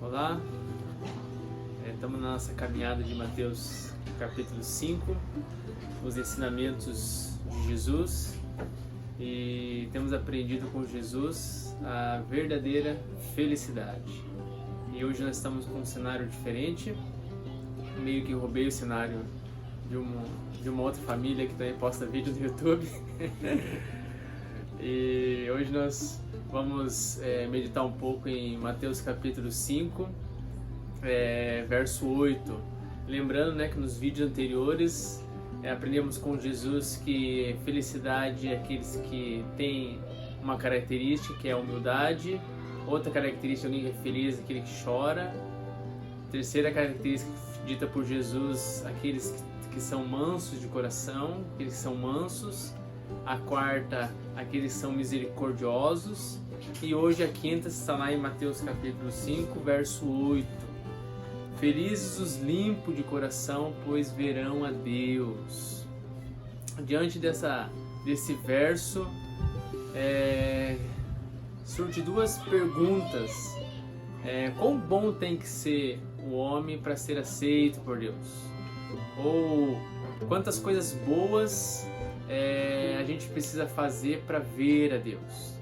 Olá, estamos na nossa caminhada de Mateus capítulo 5, os ensinamentos de Jesus, e temos aprendido com Jesus a verdadeira felicidade. E hoje nós estamos com um cenário diferente, meio que roubei o cenário de uma outra família que também posta vídeo no YouTube. E hoje nós vamos meditar um pouco em Mateus capítulo 5, verso 8. Lembrando, né, que nos vídeos anteriores aprendemos com Jesus que felicidade é aqueles que têm uma característica, que é a humildade. Outra característica, alguém que é feliz, aquele que chora. Terceira característica dita por Jesus, aqueles que são mansos de coração, aqueles que são mansos. A quarta, aqueles que são misericordiosos. E hoje a quinta está lá em Mateus capítulo 5, verso 8. Felizes os limpos de coração, pois verão a Deus. Diante desse verso, surge duas perguntas. Quão bom tem que ser o homem para ser aceito por Deus? Ou quantas coisas boas a gente precisa fazer para ver a Deus?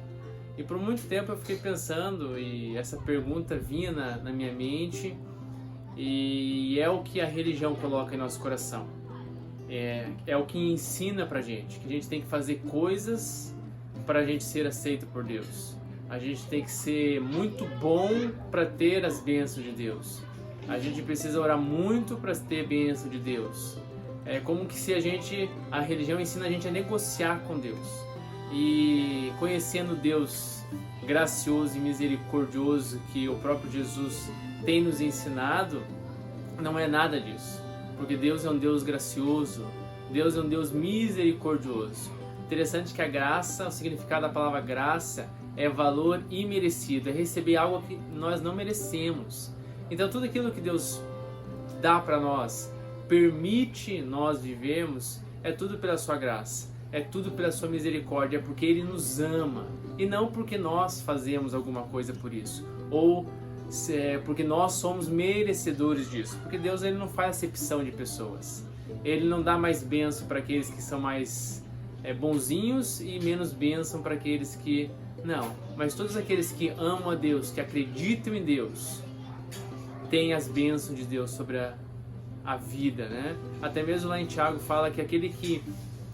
E por muito tempo eu fiquei pensando, e essa pergunta vinha na minha mente, e é o que a religião coloca em nosso coração. É o que ensina pra gente, que a gente tem que fazer coisas para a gente ser aceito por Deus. A gente tem que ser muito bom para ter as bênçãos de Deus. A gente precisa orar muito para ter a bênção de Deus. É como que se a religião ensina a gente a negociar com Deus. E conhecendo Deus gracioso e misericordioso que o próprio Jesus tem nos ensinado, não é nada disso. Porque Deus é um Deus gracioso, Deus é um Deus misericordioso. Interessante que a graça, o significado da palavra graça é valor imerecido, é receber algo que nós não merecemos. Então tudo aquilo que Deus dá para nós, permite nós vivermos, é tudo pela sua graça, é tudo pela sua misericórdia, porque Ele nos ama, e não porque nós fazemos alguma coisa por isso, ou porque nós somos merecedores disso, porque Deus ele não faz acepção de pessoas, Ele não dá mais bênção para aqueles que são mais bonzinhos e menos bênção para aqueles que não, mas todos aqueles que amam a Deus, que acreditam em Deus, têm as bênçãos de Deus sobre a vida, né? Até mesmo lá em Tiago fala que aquele que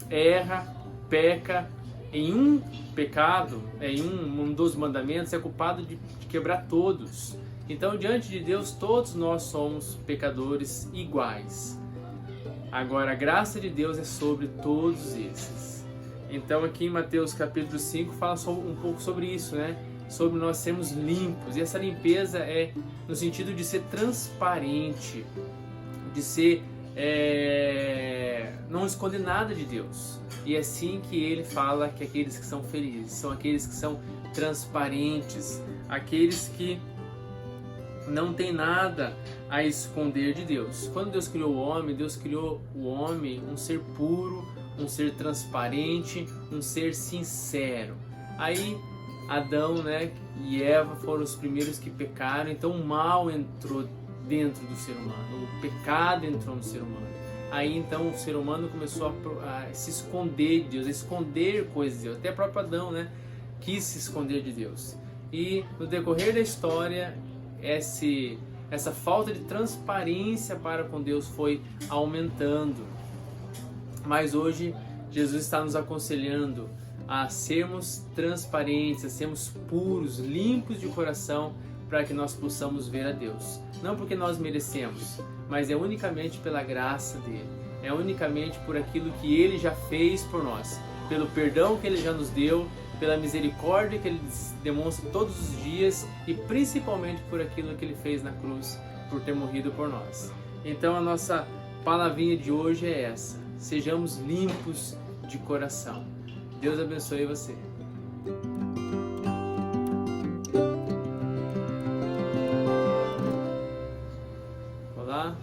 erra, peca em um pecado, em um dos mandamentos, é culpado de quebrar todos. Então, diante de Deus, todos nós somos pecadores iguais. Agora, a graça de Deus é sobre todos esses. Então, aqui em Mateus capítulo 5 fala um pouco sobre isso, né? Sobre nós sermos limpos. E essa limpeza é no sentido de ser transparente, de ser não esconder nada de Deus. E é assim que ele fala que aqueles que são felizes são aqueles que são transparentes, aqueles que não tem nada a esconder de Deus. Quando Deus criou o homem, Deus criou o homem um ser puro, um ser transparente, um ser sincero. Aí Adão, né, e Eva foram os primeiros que pecaram, então o mal entrou dentro do ser humano, o pecado entrou no ser humano. Aí então o ser humano começou a se esconder de Deus, a esconder coisas de Deus. Até o próprio Adão, né, quis se esconder de Deus. E no decorrer da história, essa falta de transparência para com Deus foi aumentando. Mas hoje Jesus está nos aconselhando a sermos transparentes, a sermos puros, limpos de coração, para que nós possamos ver a Deus. Não porque nós merecemos, mas é unicamente pela graça dele. É unicamente por aquilo que ele já fez por nós, pelo perdão que ele já nos deu, pela misericórdia que ele demonstra todos os dias e principalmente por aquilo que ele fez na cruz, por ter morrido por nós. Então a nossa palavrinha de hoje é essa: sejamos limpos de coração. Deus abençoe você. Olá,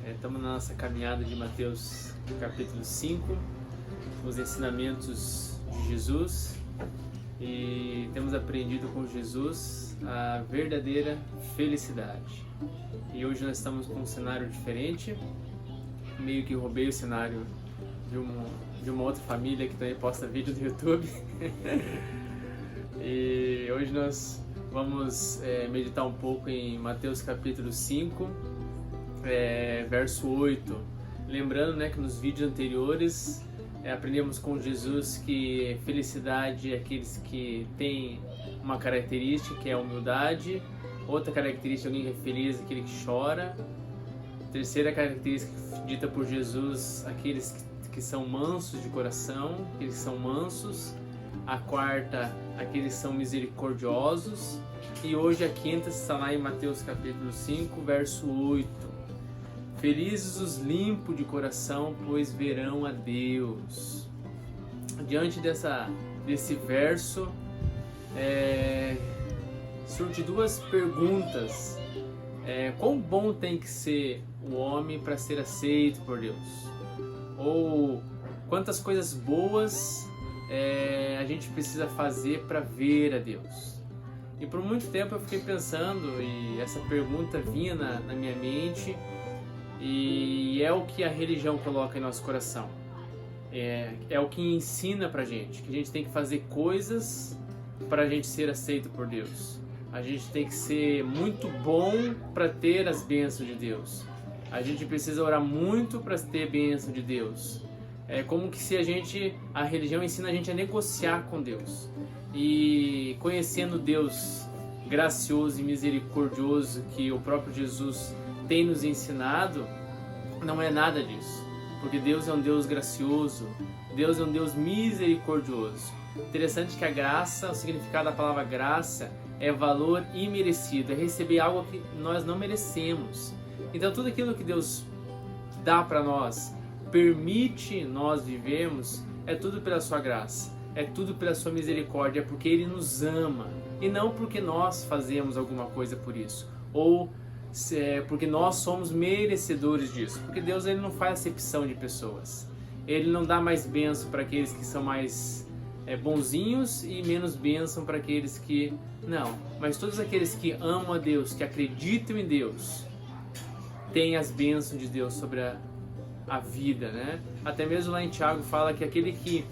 estamos na nossa caminhada de Mateus capítulo 5, os ensinamentos de de Jesus e temos aprendido com Jesus a verdadeira felicidade. E hoje nós estamos com um cenário diferente, meio que roubei o cenário de uma outra família que também posta vídeo no YouTube. E hoje nós vamos meditar um pouco em Mateus capítulo 5, verso 8. Lembrando, né, que nos vídeos anteriores aprendemos com Jesus que felicidade é aqueles que têm uma característica que é a humildade. Outra característica de alguém que é feliz é aquele que chora. Terceira característica dita por Jesus, aqueles que são mansos de coração, aqueles que são mansos. A quarta, aqueles que são misericordiosos. E hoje a quinta está lá em Mateus capítulo 5, verso 8. Felizes os limpos de coração, pois verão a Deus. Diante desse verso, surge duas perguntas. Quão bom tem que ser o homem para ser aceito por Deus? Ou quantas coisas boas a gente precisa fazer para ver a Deus? E por muito tempo eu fiquei pensando, e essa pergunta vinha na minha mente, e é o que a religião coloca em nosso coração. É o que ensina pra gente, que a gente tem que fazer coisas para a gente ser aceito por Deus. A gente tem que ser muito bom para ter as bênçãos de Deus. A gente precisa orar muito para ter a bênção de Deus. É como que se a religião ensina a gente a negociar com Deus. E conhecendo Deus gracioso e misericordioso que o próprio Jesus tem nos ensinado, não é nada disso. Porque Deus é um Deus gracioso, Deus é um Deus misericordioso. Interessante que a graça, o significado da palavra graça é valor imerecido, é receber algo que nós não merecemos. Então tudo aquilo que Deus dá para nós, permite nós vivemos, é tudo pela sua graça, é tudo pela sua misericórdia, é porque Ele nos ama e não porque nós fazemos alguma coisa por isso, ou porque nós somos merecedores disso, porque Deus ele não faz acepção de pessoas, Ele não dá mais bênção para aqueles que são mais bonzinhos e menos bênção para aqueles que não, mas todos aqueles que amam a Deus, que acreditam em Deus, têm as bênçãos de Deus sobre a vida, né? Até mesmo lá em Tiago fala que aquele que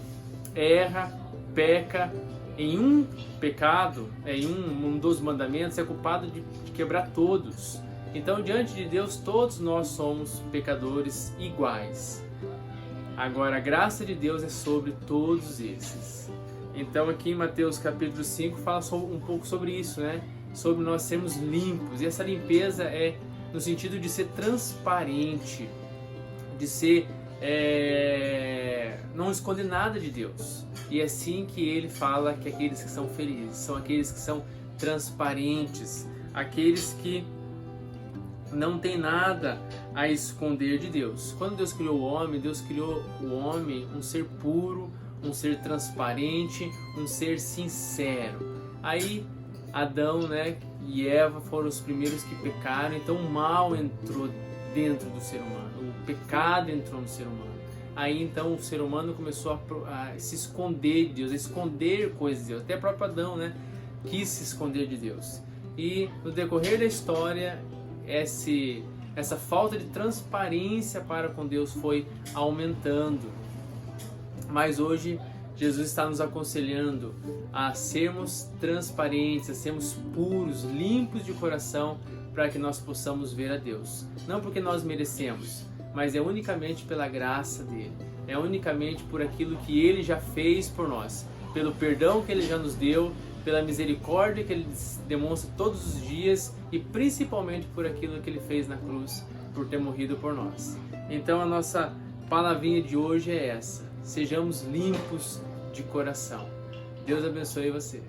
erra, peca em um pecado, em um dos mandamentos, é culpado de quebrar todos. Então, diante de Deus, todos nós somos pecadores iguais. Agora, a graça de Deus é sobre todos esses. Então, aqui em Mateus capítulo 5 fala um pouco sobre isso, né? Sobre nós sermos limpos. E essa limpeza é no sentido de ser transparente, de ser não esconder nada de Deus. E é assim que ele fala que aqueles que são felizes são aqueles que são transparentes, aqueles que não tem nada a esconder de Deus. Quando Deus criou o homem, Deus criou o homem um ser puro, um ser transparente, um ser sincero. Aí Adão, né, e Eva foram os primeiros que pecaram, então o mal entrou dentro do ser humano, o pecado entrou no ser humano. Aí então o ser humano começou a se esconder de Deus, a esconder coisas de Deus. Até o próprio Adão, né, quis se esconder de Deus. E no decorrer da história, essa falta de transparência para com Deus foi aumentando. Mas hoje Jesus está nos aconselhando a sermos transparentes, a sermos puros, limpos de coração, para que nós possamos ver a Deus. Não porque nós merecemos, mas é unicamente pela graça dele. É unicamente por aquilo que ele já fez por nós, pelo perdão que ele já nos deu, pela misericórdia que ele demonstra todos os dias e principalmente por aquilo que ele fez na cruz, por ter morrido por nós. Então a nossa palavrinha de hoje é essa: sejamos limpos de coração. Deus abençoe você.